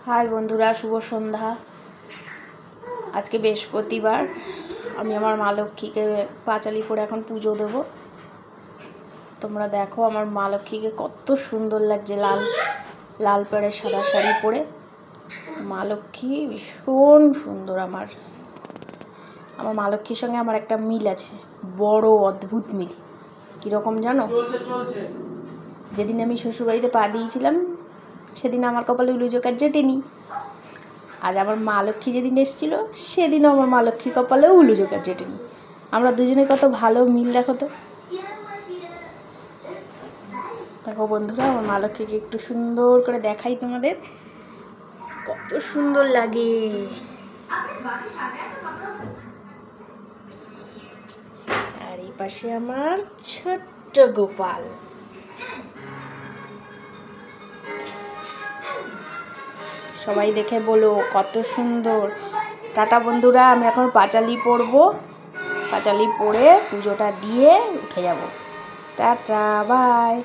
High বন্ধুরা, শুভ সন্ধ্যা। আজকে বৃহস্পতিবার। আমি আমার মা লক্ষ্মীকে পাঁচালি পরে এখন পুজো দেবো। তোমরা দেখো আমার মা লক্ষ্মীকে কত সুন্দর লাগছে, লাল লাল পরে সাদা শাড়ি পরে। মা লক্ষ্মী ভীষণ সুন্দর। আমার মা লক্ষ্মীর সঙ্গে আমার একটা মিল আছে, বড় অদ্ভুত মিল। কীরকম জানো? যেদিন আমি শ্বশুরবাড়িতে পা দিয়েছিলাম সেদিন আমার কপালে উলুজোকার জেটেনি। আজ আমার মা লক্ষ্মী যেদিন এসেছিলো সেদিনও আমার মা লক্ষ্মীর কপালেও উলুজোকার জেটেনি। আমরা দুজনে কত ভালো মিল, দেখো তো। দেখো বন্ধুরা, আমার মা লক্ষ্মীকে একটু সুন্দর করে দেখাই তোমাদের, কত সুন্দর লাগে। আর এই পাশে আমার ছোট্ট গোপাল। সবাই দেখে বলো কত সুন্দর। টাটা বন্ধুরা, আমি এখন পাঁচালি পরবো। পাঁচালি পরে পুজোটা দিয়ে উঠে যাব। Tata, by.